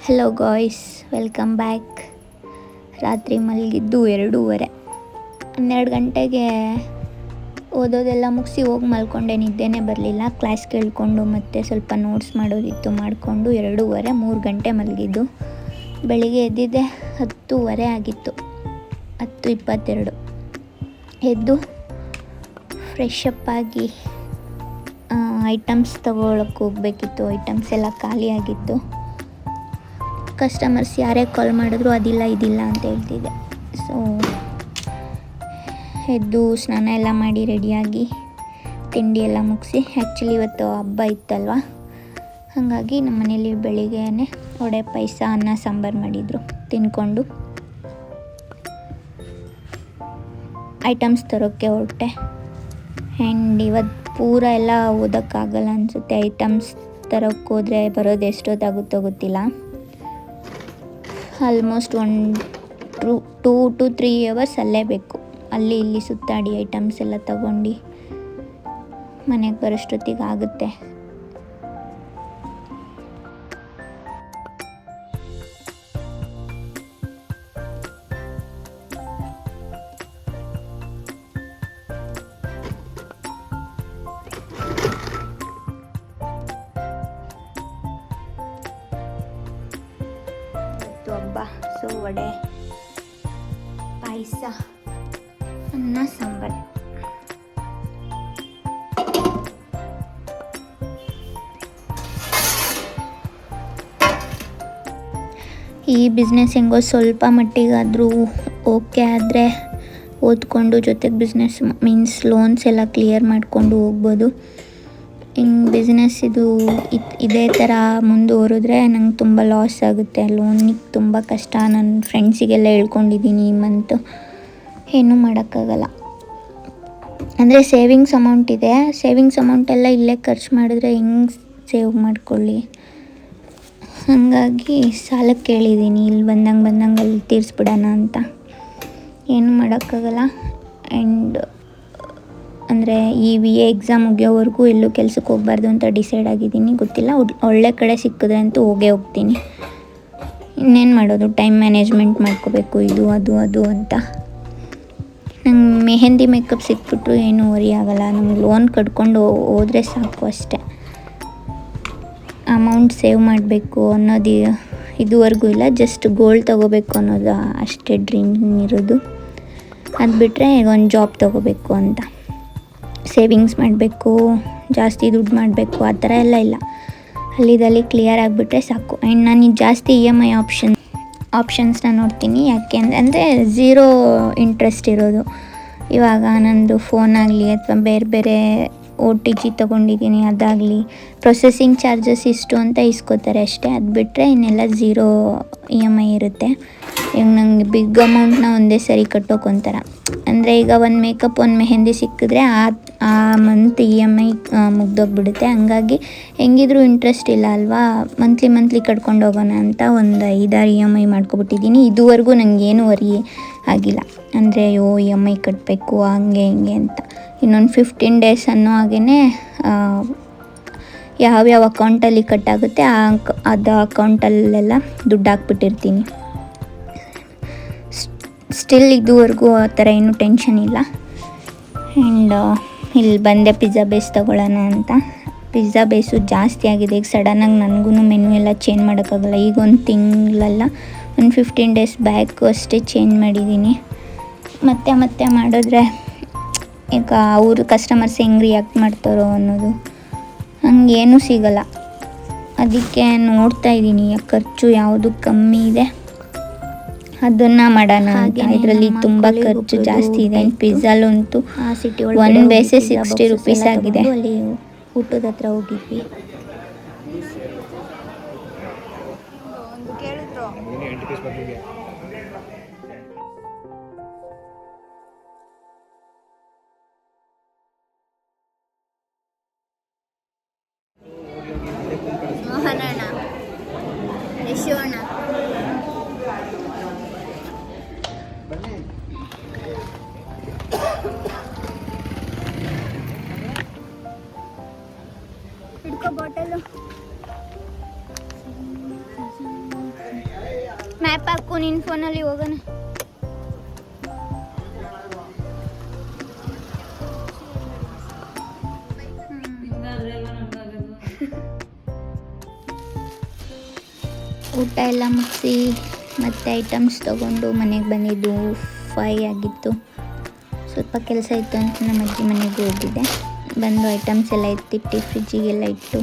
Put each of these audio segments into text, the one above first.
Hello guys, welcome back. ರಾತ್ರಿ ಮಲಗಿದ್ದು 2:30. 12 ಗಂಟೆಗೆ ಓದೋದೆಲ್ಲ ಮುಗಿಸಿ ಹೋಗಿ ಮಲ್ಕೊಂಡೆ. ನಿದ್ದೆನೇ ಬರಲಿಲ್ಲ. ಕ್ಲಾಸ್ ಕೇಳಿಕೊಂಡು ಮತ್ತೆ ಸ್ವಲ್ಪ ನೋಟ್ಸ್ ಮಾಡೋದಿತ್ತು, ಮಾಡಿಕೊಂಡು 2:30 3 ಗಂಟೆ ಮಲಗಿದ್ದು. ಬೆಳಿಗ್ಗೆ ಎದ್ದಿದ್ದೆ 10:30 ಆಗಿತ್ತು, 10:22. ಎದ್ದು ಫ್ರೆಶ್ ಅಪ್ ಆಗಿ ಐಟಮ್ಸ್ ತೊಗೊಳಕ್ಕೆ ಹೋಗಬೇಕಿತ್ತು. ಐಟಮ್ಸ್ ಎಲ್ಲ ಖಾಲಿಯಾಗಿತ್ತು. ಕಸ್ಟಮರ್ಸ್ ಯಾರೇ ಕಾಲ್ ಮಾಡಿದ್ರು ಅದಿಲ್ಲ ಇದಿಲ್ಲ ಅಂತ ಹೇಳ್ತಿದ್ದೆ. ಸೊ ಎದ್ದು ಸ್ನಾನ ಎಲ್ಲ ಮಾಡಿ ರೆಡಿಯಾಗಿ ತಿಂಡಿ ಎಲ್ಲ ಮುಗಿಸಿ, ಆ್ಯಕ್ಚುಲಿ ಇವತ್ತು ಹಬ್ಬ ಇತ್ತಲ್ವ, ಹಾಗಾಗಿ ನಮ್ಮ ಮನೇಲಿ ಬೆಳಿಗ್ಗೆನೇ ವಡೆ ಪಾಯಸ ಅನ್ನ ಸಾಂಬಾರು ಮಾಡಿದರು. ತಿಂದ್ಕೊಂಡು ಐಟಮ್ಸ್ ತರೋಕ್ಕೆ ಹೊರಟೆ. ಆ್ಯಂಡ್ ಇವತ್ತು ಪೂರ ಎಲ್ಲ ಓದೋಕ್ಕಾಗಲ್ಲ ಅನಿಸುತ್ತೆ. ಐಟಮ್ಸ್ ತರೋಕ್ಕೆ ಹೋದರೆ ಬರೋದು ಎಷ್ಟೊತ್ತಾಗುತ್ತೋ ಗೊತ್ತಿಲ್ಲ. ಆಲ್ಮೋಸ್ಟ್ 2 to 3 hours ಅಲ್ಲೇ ಬೇಕು. ಅಲ್ಲಿ ಇಲ್ಲಿ ಸುತ್ತಾಡಿ ಐಟಮ್ಸ್ ಎಲ್ಲ ತಗೊಂಡು ಮನೆಗೆ ಬರೋಷ್ಟೊತ್ತಿಗೆ ಆಗುತ್ತೆ. ಹಬ್ಬ, ಸೊ ವಡೆ ಪಾಯಸ ಅನ್ನ ಸಾಂಬಾರು. ಈ ಬಿಸ್ನೆಸ್ ಹೆಂಗೋ ಸ್ವಲ್ಪ ಮಟ್ಟಿಗಾದರೂ ಓಕೆ ಆದರೆ ಓದ್ಕೊಂಡು ಜೊತೆಗೆ ಬಿಸ್ನೆಸ್ ಮೀನ್ಸ್ ಲೋನ್ಸ್ ಎಲ್ಲ ಕ್ಲಿಯರ್ ಮಾಡಿಕೊಂಡು ಹೋಗ್ಬೋದು. ಹಿಂಗೆ ಬಿಸ್ನೆಸ್ ಇದೇ ಥರ ಮುಂದುವರಿದ್ರೆ ನಂಗೆ ತುಂಬ ಲಾಸ್ ಆಗುತ್ತೆ. ಲೋನಿಗೆ ತುಂಬ ಕಷ್ಟ. ನನ್ನ ಫ್ರೆಂಡ್ಸಿಗೆಲ್ಲ ಹೇಳ್ಕೊಂಡಿದ್ದೀನಿ. ಈ ಮಂತು ಏನೂ ಮಾಡೋಕ್ಕಾಗಲ್ಲ. ಅಂದರೆ ಸೇವಿಂಗ್ಸ್ ಅಮೌಂಟ್ ಇದೆ. ಸೇವಿಂಗ್ಸ್ ಅಮೌಂಟೆಲ್ಲ ಇಲ್ಲೇ ಖರ್ಚು ಮಾಡಿದ್ರೆ ಹೆಂಗೆ ಸೇವ್ ಮಾಡ್ಕೊಳ್ಳಿ. ಹಾಗಾಗಿ ಸಾಲಕ್ಕೆ ಕೇಳಿದ್ದೀನಿ, ಇಲ್ಲಿ ಬಂದಂಗೆ ಅಲ್ಲಿ ತೀರಿಸ್ಬಿಡೋಣ ಅಂತ. ಏನೂ ಮಾಡೋಕ್ಕಾಗಲ್ಲ. ಆ್ಯಂಡ್ ಅಂದರೆ ಈ VA ಎಕ್ಸಾಮ್ ಮುಗಿಯೋವರೆಗೂ ಎಲ್ಲೂ ಕೆಲ್ಸಕ್ಕೆ ಹೋಗಬಾರ್ದು ಅಂತ ಡಿಸೈಡ್ ಆಗಿದ್ದೀನಿ. ಗೊತ್ತಿಲ್ಲ, ಒಳ್ಳೆ ಕಡೆ ಸಿಕ್ಕಿದ್ರೆ ಅಂತೂ ಹೋಗ್ತೀನಿ. ಇನ್ನೇನು ಮಾಡೋದು, ಟೈಮ್ ಮ್ಯಾನೇಜ್ಮೆಂಟ್ ಮಾಡ್ಕೋಬೇಕು, ಇದು ಅದು ಅಂತ. ನಂಗೆ ಮೆಹಂದಿ ಮೇಕಪ್ ಸಿಕ್ಬಿಟ್ರು ಏನೂ ವರಿ ಆಗೋಲ್ಲ. ನಂಗೆ ಲೋನ್ ಕಟ್ಕೊಂಡು ಹೋದರೆ ಸಾಕು ಅಷ್ಟೆ. ಅಮೌಂಟ್ ಸೇವ್ ಮಾಡಬೇಕು ಅನ್ನೋದು ಇದುವರೆಗೂ ಇಲ್ಲ. ಜಸ್ಟ್ ಗೋಲ್ಡ್ ತೊಗೋಬೇಕು ಅನ್ನೋದು ಅಷ್ಟೇ ಡ್ರೀಮ್ ಇರೋದು. ಅದು ಬಿಟ್ಟರೆ ಈಗ ಒಂದು ಜಾಬ್ ತೊಗೋಬೇಕು ಅಂತ. ಸೇವಿಂಗ್ಸ್ ಮಾಡಬೇಕು, ಜಾಸ್ತಿ ದುಡ್ಡು ಮಾಡಬೇಕು ಆ ಥರ ಎಲ್ಲ ಇಲ್ಲ. ಅಲ್ಲಿದಲ್ಲಿ ಕ್ಲಿಯರ್ ಆಗಿಬಿಟ್ರೆ ಸಾಕು. ಆ್ಯಂಡ್ ನಾನು ಜಾಸ್ತಿ EMI ಆಪ್ಷನ್ಸ್ನ ನೋಡ್ತೀನಿ. ಯಾಕೆ ಅಂದರೆ 0 ಇಂಟ್ರೆಸ್ಟ್ ಇರೋದು. ಇವಾಗ ನಂದು ಫೋನ್ ಆಗಲಿ ಅಥವಾ ಬೇರೆ OTG ತೊಗೊಂಡಿದ್ದೀನಿ, ಅದಾಗಲಿ ಪ್ರೊಸೆಸಿಂಗ್ ಚಾರ್ಜಸ್ ಇಷ್ಟು ಅಂತ ಇಸ್ಕೋತಾರೆ ಅಷ್ಟೇ. ಅದು ಬಿಟ್ಟರೆ ಇನ್ನೆಲ್ಲ 0 EMI ಇರುತ್ತೆ. ಈಗ ನಂಗೆ ಬಿಗ್ ಅಮೌಂಟ್ನ ಒಂದೇ ಸರಿ ಕಟ್ಟೋಕೊಂತಾರ. ಅಂದರೆ ಈಗ ಒಂದು ಮೇಕಪ್, ಒಂದು ಮೆಹಂದಿ ಸಿಕ್ಕಿದ್ರೆ ಆ ಮಂತ್ EMI ಮುಗ್ದೋಗ್ಬಿಡುತ್ತೆ. ಹಂಗಾಗಿ ಹೆಂಗಿದ್ರೂ ಇಂಟ್ರೆಸ್ಟ್ ಇಲ್ಲ ಅಲ್ವಾ, ಮಂತ್ಲಿ ಕಟ್ಕೊಂಡು ಹೋಗೋಣ ಅಂತ ಒಂದು 5-6 EMI ಮಾಡ್ಕೊಬಿಟ್ಟಿದ್ದೀನಿ. ಇದುವರೆಗೂ ನನಗೇನು ವರಿ ಆಗಿಲ್ಲ. ಅಂದರೆ EMI ಕಟ್ಟಬೇಕು ಹಂಗೆ ಹಿಂಗೆ ಅಂತ. ಇನ್ನೊಂದು 15 days ಅನ್ನೋ ಹಾಗೇ ಯಾವ್ಯಾವ ಅಕೌಂಟಲ್ಲಿ ಕಟ್ಟಾಗುತ್ತೆ ಅದು ಅಕೌಂಟಲ್ಲೆಲ್ಲ ದುಡ್ಡು ಹಾಕ್ಬಿಟ್ಟಿರ್ತೀನಿ. ಸ್ಟಿಲ್ ಇದುವರೆಗೂ ಆ ಥರ ಏನೂ ಟೆನ್ಷನ್ ಇಲ್ಲ. ಆ್ಯಂಡ್ ಇಲ್ಲಿ ಬಂದೆ ಪಿಜ್ಜಾ ಬೇಸ್ ತೊಗೊಳ್ಳೋಣ ಅಂತ. ಪಿಜ್ಜಾ ಬೇಸು ಜಾಸ್ತಿ ಆಗಿದೆ. ಈಗ ಸಡನ್ನಾಗಿ ನನಗೂ ಮೆನು ಎಲ್ಲ ಚೇಂಜ್ ಮಾಡೋಕ್ಕಾಗಲ್ಲ. ಈಗ ಒಂದು ತಿಂಗಳಲ್ಲ, ಒಂದು 15 days ಬ್ಯಾಕು ಅಷ್ಟೇ ಚೇಂಜ್ ಮಾಡಿದ್ದೀನಿ. ಮತ್ತೆ ಮಾಡಿದ್ರೆ ಈಗ ಅವರು ಕಸ್ಟಮರ್ಸ್ ಹೆಂಗೆ ರಿಯಾಕ್ಟ್ ಮಾಡ್ತಾರೋ ಅನ್ನೋದು, ಹಂಗೇನೂ ಸಿಗಲ್ಲ. ಅದಕ್ಕೆ ನೋಡ್ತಾಯಿದ್ದೀನಿ ಖರ್ಚು ಯಾವುದು ಕಮ್ಮಿ ಇದೆ ಅದನ್ನು ಮಾಡೋಣ ಅಂತ. ಇದರಲ್ಲಿ ತುಂಬ ಖರ್ಚು ಜಾಸ್ತಿ ಇದೆ. ಪಿಜ್ಜಾಲಂತೂ ಒಂದು ಬೇಸೆ 60 rupees ಆಗಿದೆ. ಅಲ್ಲಿ ಊಟದ ಹತ್ರ ಹೋಗಿದ್ವಿ. ಮೋಹನಣ್ಣ, ಯಶೋಣ್ಣ, ಹಿಡ್ಕೋ ಬಾಟಲು. ಮ್ಯಾಪ್ ಹಾಕು ನಿನ್ನ ಫೋನಲ್ಲಿ ಹೋಗೋಣ. ಊಟ ಎಲ್ಲ ಮುಗಿಸಿ ಮತ್ತು ಐಟಮ್ಸ್ ತೊಗೊಂಡು ಮನೆಗೆ ಬಂದಿದ್ದು 5 ಆಗಿತ್ತು. ಸ್ವಲ್ಪ ಕೆಲಸ ಇತ್ತು ಅಂತ ನಮ್ಮ ಅಜ್ಜಿ ಮನೆಗೆ ಹೋಗಿದ್ದೆ. ಬಂದು ಐಟಮ್ಸ್ ಎಲ್ಲ ಎತ್ತಿಟ್ಟು ಫ್ರಿಜ್ಜಿಗೆಲ್ಲ ಇಟ್ಟು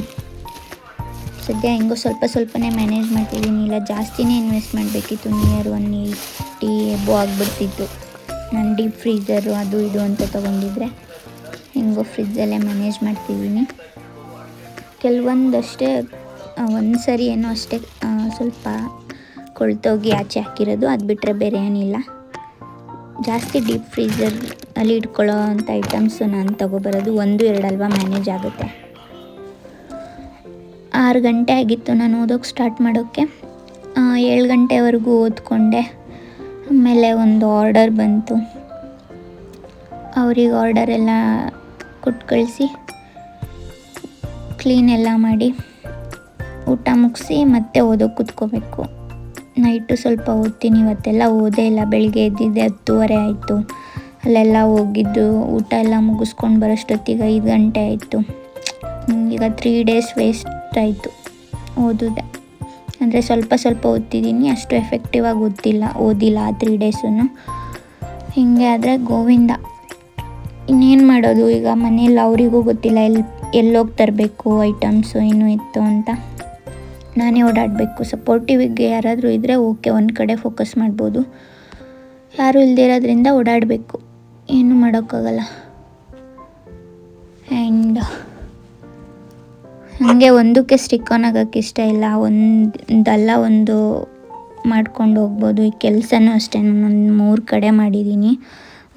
ಸದ್ಯ ಹೆಂಗೋ ಸ್ವಲ್ಪನೇ ಮ್ಯಾನೇಜ್ ಮಾಡ್ತಿದ್ದೀನಿ. ಇಲ್ಲ ಜಾಸ್ತಿನೇ ಇನ್ವೆಸ್ಟ್ ಮಾಡಬೇಕಿತ್ತು, ನಿಯರ್ 180 ಎಬೋ ಆಗಿಬಿಡ್ತಿತ್ತು. ನಾನು ಡೀಪ್ ಫ್ರೀಝರು ಅದು ಇದು ಅಂತ ತೊಗೊಂಡಿದ್ರೆ ಹೆಂಗೋ ಫ್ರಿಜ್ಜಲ್ಲೇ ಮ್ಯಾನೇಜ್ ಮಾಡ್ತಿದ್ದೀನಿ. ಕೆಲವೊಂದಷ್ಟೇ ಒಂದು ಸರಿ ಏನೋ ಅಷ್ಟೇ ಸ್ವಲ್ಪ ಕೊಳ್ತೋಗಿ ಆಚೆ ಹಾಕಿರೋದು, ಅದು ಬಿಟ್ಟರೆ ಬೇರೆ ಏನಿಲ್ಲ. ಜಾಸ್ತಿ ಡೀಪ್ ಫ್ರೀಝರ್ ಅಲ್ಲಿ ಇಟ್ಕೊಳ್ಳೋ ಅಂಥ ಐಟಮ್ಸು ನಾನು ತೊಗೊಬರೋದು 1-2 ಅಲ್ವಾ, ಮ್ಯಾನೇಜ್ ಆಗುತ್ತೆ. 6 ಗಂಟೆ ಆಗಿತ್ತು ನಾನು ಓದೋಕ್ಕೆ ಸ್ಟಾರ್ಟ್ ಮಾಡೋಕ್ಕೆ. 7 ಗಂಟೆವರೆಗೂ ಓದ್ಕೊಂಡೆ. ಆಮೇಲೆ ಒಂದು ಆರ್ಡರ್ ಬಂತು, ಅವ್ರಿಗೆ ಆರ್ಡರೆಲ್ಲ ಕೊಟ್ಟು ಕಳಿಸಿ ಕ್ಲೀನ್ ಎಲ್ಲ ಮಾಡಿ ಊಟ ಮುಗಿಸಿ ಮತ್ತೆ ಓದೋಕ್ಕೆ ಕೂತ್ಕೋಬೇಕು. ನೈಟು ಸ್ವಲ್ಪ ಓದ್ತೀನಿ. ಇವತ್ತೆಲ್ಲ ಓದೇ ಇಲ್ಲ. ಬೆಳಿಗ್ಗೆ ಎದ್ದಿದ್ದೆ 10:30 ಆಯಿತು. ಅಲ್ಲೆಲ್ಲ ಹೋಗಿದ್ದು ಊಟ ಎಲ್ಲ ಮುಗಿಸ್ಕೊಂಡು ಬರೋಷ್ಟೊತ್ತಿಗೆ 5 ಗಂಟೆ ಆಯಿತು. ಈಗ 3 ಡೇಸ್ ವೇಸ್ಟ್ ಆಯಿತು ಓದಿದೆ. ಅಂದರೆ ಸ್ವಲ್ಪ ಓದ್ತಿದ್ದೀನಿ, ಅಷ್ಟು ಎಫೆಕ್ಟಿವ್ ಆಗಿ ಓದಿಲ್ಲ ಆ 3 ಡೇಸೂ. ಹೀಗೆ ಆದರೆ ಗೋವಿಂದ. ಇನ್ನೇನು ಮಾಡೋದು ಈಗ, ಮನೇಲಿ ಅವರಿಗೂ ಗೊತ್ತಿಲ್ಲ ಎಲ್ಲೋಗಿ ತರಬೇಕು ಐಟಮ್ಸು ಇನ್ನೂ ಇತ್ತು ಅಂತ. ನಾನೇ ಓಡಾಡಬೇಕು. ಸಪೋರ್ಟಿವಿಗೆ ಯಾರಾದರೂ ಇದ್ದರೆ ಓಕೆ, ಒಂದು ಕಡೆ ಫೋಕಸ್ ಮಾಡ್ಬೋದು. ಯಾರೂ ಇಲ್ಲದೇ ಇರೋದ್ರಿಂದ ಓಡಾಡಬೇಕು, ಏನೂ ಮಾಡೋಕ್ಕಾಗಲ್ಲ. ಆ್ಯಂಡ್ ನನಗೆ ಒಂದಕ್ಕೆ ಸ್ಟಿಕ್ ಆನ್ ಆಗೋಕ್ಕೆ ಇಷ್ಟ ಇಲ್ಲ. ಒಂದು ಮಾಡ್ಕೊಂಡು ಹೋಗ್ಬೋದು. ಈ ಕೆಲಸನೂ ಅಷ್ಟೇ, ನಾನು 3 ಕಡೆ ಮಾಡಿದ್ದೀನಿ.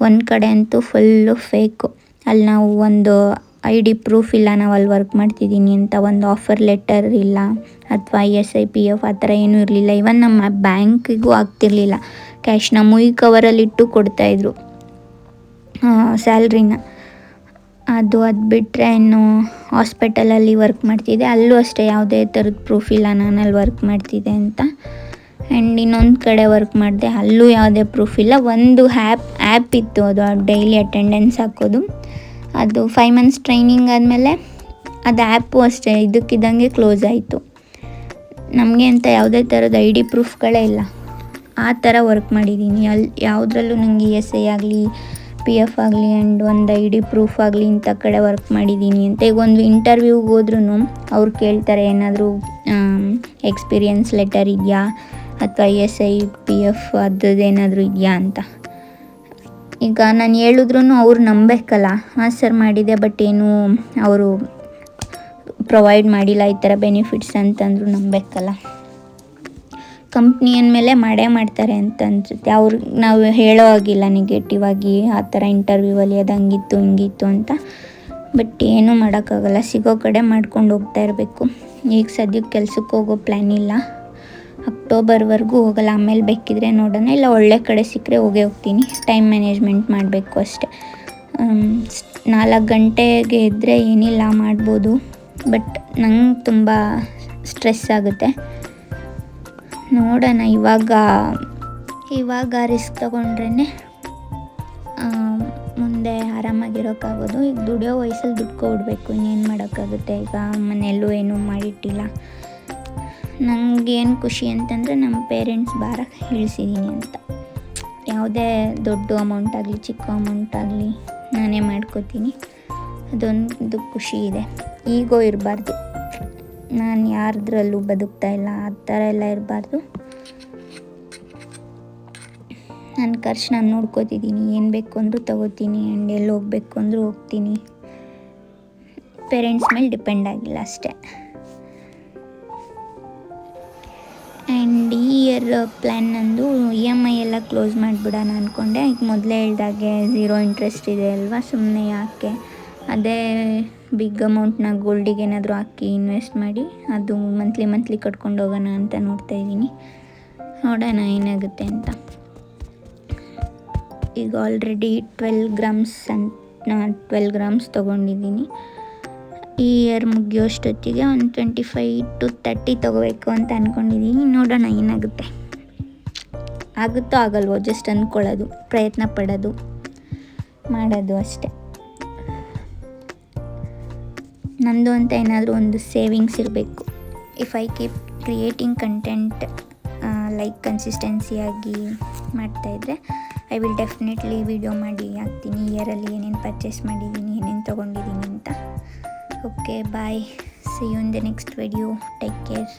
ಒಂದು ಕಡೆ ಅಂತೂ ಫುಲ್ಲು ಫೇಕು. ಅಲ್ಲಿ ನಾವು ಒಂದು ID ಪ್ರೂಫ್ ಇಲ್ಲ, ನಾವು ಅಲ್ಲಿ ವರ್ಕ್ ಮಾಡ್ತಿದ್ದೀನಿ ಅಂತ, ಒಂದು ಆಫರ್ ಲೆಟರ್ ಇಲ್ಲ, ಅಥವಾ ESI PF ಆ ಥರ ಏನೂ ಇರಲಿಲ್ಲ. ಇವನ್ ನಮ್ಮ ಬ್ಯಾಂಕಿಗೂ ಆಗ್ತಿರ್ಲಿಲ್ಲ. ಕ್ಯಾಶ್ನ ಮುಯಿ ಕವರಲ್ಲಿಟ್ಟು ಕೊಡ್ತಾಯಿದ್ರು ಸ್ಯಾಲ್ರಿನ. ಅದು ಬಿಟ್ಟರೆ ಇನ್ನು ಹಾಸ್ಪಿಟಲಲ್ಲಿ ವರ್ಕ್ ಮಾಡ್ತಿದ್ದೆ, ಅಲ್ಲೂ ಅಷ್ಟೇ ಯಾವುದೇ ಥರದ ಪ್ರೂಫ್ ಇಲ್ಲ ನಾನು ಅಲ್ಲಿ ವರ್ಕ್ ಮಾಡ್ತಿದ್ದೆ ಅಂತ. ಆ್ಯಂಡ್ ಇನ್ನೊಂದು ಕಡೆ ವರ್ಕ್ ಮಾಡಿದೆ, ಅಲ್ಲೂ ಯಾವುದೇ ಪ್ರೂಫ್ ಇಲ್ಲ. ಒಂದು ಆ್ಯಪ್ ಇತ್ತು, ಅದು ಡೈಲಿ ಅಟೆಂಡೆನ್ಸ್ ಹಾಕೋದು. ಅದು 5 ಮಂತ್ಸ್ ಟ್ರೈನಿಂಗ್ ಆದಮೇಲೆ ಅದು ಆ್ಯಪು ಅಷ್ಟೇ ಇದ್ದಕ್ಕಿದ್ದಂಗೆ ಕ್ಲೋಸ್ ಆಯಿತು. ನಮಗೆ ಅಂತ ಯಾವುದೇ ಥರದ ID ಪ್ರೂಫ್ಗಳೇ ಇಲ್ಲ. ಆ ಥರ ವರ್ಕ್ ಮಾಡಿದ್ದೀನಿ. ಅಲ್ಲಿ ಯಾವುದ್ರಲ್ಲೂ ನನಗೆ ESI ಆಗಲಿ PF ಆಗಲಿ ಆ್ಯಂಡ್ ಒಂದು ID ಪ್ರೂಫ್ ಆಗಲಿ ಇಂಥ ಕಡೆ ವರ್ಕ್ ಮಾಡಿದ್ದೀನಿ ಅಂತ. ಈಗ ಒಂದು ಇಂಟರ್ವ್ಯೂಗೆ ಹೋದ್ರೂ ಅವ್ರು ಕೇಳ್ತಾರೆ ಏನಾದರೂ ಎಕ್ಸ್ಪೀರಿಯನ್ಸ್ ಲೆಟರ್ ಇದೆಯಾ, ಅಥವಾ ESI PF ಅದೇನಾದರೂ ಇದೆಯಾ ಅಂತ. ಈಗ ನಾನು ಹೇಳಿದ್ರೂ ಅವ್ರು ನಂಬೇಕಲ್ಲ. ಹಾಂ ಸರ್ ಮಾಡಿದೆ, ಬಟ್ ಏನು ಅವರು ಪ್ರೊವೈಡ್ ಮಾಡಿಲ್ಲ ಈ ಥರ ಬೆನಿಫಿಟ್ಸ್ ಅಂತಂದರೂ ನಂಬೇಕಲ್ಲ. ಕಂಪ್ನಿ ಅಂದಮೇಲೆ ಮಾಡೇ ಮಾಡ್ತಾರೆ ಅಂತ ಅನಿಸುತ್ತೆ. ನಾವು ಹೇಳೋ ಆಗಿಲ್ಲ ನೆಗೆಟಿವ್ ಆಗಿ ಆ ಥರ ಇಂಟರ್ವ್ಯೂವಲ್ಲಿ ಅದು ಹಂಗಿತ್ತು ಹಿಂಗಿತ್ತು ಅಂತ. ಬಟ್ ಏನೂ ಮಾಡೋಕ್ಕಾಗಲ್ಲ, ಸಿಗೋ ಕಡೆ ಮಾಡ್ಕೊಂಡು ಹೋಗ್ತಾ ಇರಬೇಕು. ಈಗ ಸದ್ಯಕ್ಕೆ ಕೆಲ್ಸಕ್ಕೆ ಹೋಗೋ ಪ್ಲ್ಯಾನ್ ಇಲ್ಲ, ಅಕ್ಟೋಬರ್ವರೆಗೂ ಹೋಗಲ್ಲ. ಆಮೇಲೆ ಬೇಕಿದ್ರೆ ನೋಡೋಣ, ಇಲ್ಲ ಒಳ್ಳೆ ಕಡೆ ಸಿಕ್ಕರೆ ಹೋಗ್ತೀನಿ. ಟೈಮ್ ಮ್ಯಾನೇಜ್ಮೆಂಟ್ ಮಾಡಬೇಕು ಅಷ್ಟೆ. 4 ಗಂಟೆಗೆ ಇದ್ದರೆ ಏನಿಲ್ಲ ಮಾಡ್ಬೋದು, ಬಟ್ ನಂಗೆ ತುಂಬ ಸ್ಟ್ರೆಸ್ ಆಗುತ್ತೆ. ನೋಡೋಣ, ಇವಾಗ ರಿಸ್ಕ್ ತೊಗೊಂಡ್ರೇ ಮುಂದೆ ಆರಾಮಾಗಿರೋಕ್ಕಾಗೋದು. ಈಗ ದುಡಿಯೋ ವಯಸ್ಸಲ್ಲಿ ದುಡ್ಕೊಬಿಡ್ಬೇಕು, ಇನ್ನೇನು ಮಾಡೋಕ್ಕಾಗುತ್ತೆ. ಈಗ ಮನೆಯಲ್ಲೂ ಏನೂ ಮಾಡಿಟ್ಟಿಲ್ಲ. ನನಗೇನು ಖುಷಿ ಅಂತಂದರೆ ನಮ್ಮ ಪೇರೆಂಟ್ಸ್ ಭಾರ ಇಳಿಸಿದ್ದೀನಿ ಅಂತ. ಯಾವುದೇ ದೊಡ್ಡ ಅಮೌಂಟ್ ಆಗಲಿ ಚಿಕ್ಕ ಅಮೌಂಟ್ ಆಗಲಿ ನಾನೇ ಮಾಡ್ಕೋತೀನಿ, ಅದೊಂದು ಖುಷಿ ಇದೆ. ಈಗೋ ಇರಬಾರ್ದು, ನಾನು ಯಾರದ್ರಲ್ಲೂ ಬದುಕ್ತಾ ಇಲ್ಲ, ಆ ಥರ ಎಲ್ಲ ಇರಬಾರ್ದು. ನನ್ನ ಖರ್ಚು ನಾನು ನೋಡ್ಕೋತಿದ್ದೀನಿ, ಏನು ಬೇಕು ಅಂದರೂ ತೊಗೋತೀನಿ, ಆ್ಯಂಡ್ ಎಲ್ಲಿ ಹೋಗಬೇಕು ಅಂದರೂ ಹೋಗ್ತೀನಿ. ಪೇರೆಂಟ್ಸ್ ಮೇಲೆ ಡಿಪೆಂಡ್ ಆಗಿಲ್ಲ ಅಷ್ಟೇ. ಆ್ಯಂಡ್ ಈ ಇಯರ್ ಪ್ಲ್ಯಾನ್ ನಂದು EMI ಎಲ್ಲ ಕ್ಲೋಸ್ ಮಾಡಿಬಿಡೋಣ ಅಂದ್ಕೊಂಡೆ. ಈಗ ಮೊದಲೇ ಹೇಳ್ದಾಗೆ 0 ಇಂಟ್ರೆಸ್ಟ್ ಇದೆ ಅಲ್ವಾ, ಸುಮ್ಮನೆ ಯಾಕೆ ಅದೇ ಬಿಗ್ ಅಮೌಂಟ್ನ ಗೋಲ್ಡಿಗೆ ಏನಾದರೂ ಹಾಕಿ ಇನ್ವೆಸ್ಟ್ ಮಾಡಿ ಅದು ಮಂತ್ಲಿ ಕಟ್ಕೊಂಡು ಹೋಗೋಣ ಅಂತ ನೋಡ್ತಾಯಿದ್ದೀನಿ. ನೋಡೋಣ ಏನಾಗುತ್ತೆ ಅಂತ. ಈಗ ಆಲ್ರೆಡಿ 12 ಗ್ರಾಮ್ಸ್ ತೊಗೊಂಡಿದ್ದೀನಿ. ಈ ಇಯರ್ ಮುಗಿಯೋಷ್ಟೊತ್ತಿಗೆ ಒಂದು 25 to 30 ತೊಗೋಬೇಕು ಅಂತ ಅಂದ್ಕೊಂಡಿದ್ದೀನಿ. ನೋಡೋಣ ಏನಾಗುತ್ತೆ. ಆಗುತ್ತೋ ಆಗಲ್ವೋ ಜಸ್ಟ್ ಅಂದ್ಕೊಳ್ಳೋದು, ಪ್ರಯತ್ನ ಪಡೋದು, ಮಾಡೋದು ಅಷ್ಟೆ. ನಂದು ಅಂತ ಏನಾದರೂ ಒಂದು ಸೇವಿಂಗ್ಸ್ ಇರಬೇಕು. If I keep creating content like ಕನ್ಸಿಸ್ಟೆನ್ಸಿಯಾಗಿ ಮಾಡ್ತಾಯಿದ್ರೆ ಐ ವಿಲ್ ಡೆಫಿನೆಟ್ಲಿ ವಿಡಿಯೋ ಮಾಡಿ ಹಾಕ್ತೀನಿ, ಇಯರಲ್ಲಿ ಏನೇನು ಪರ್ಚೇಸ್ ಮಾಡಿದ್ದೀನಿ, ಏನೇನು ತೊಗೊಂಡಿದ್ದೀನಿ ಅಂತ. Okay bye, see you in the next video, take care.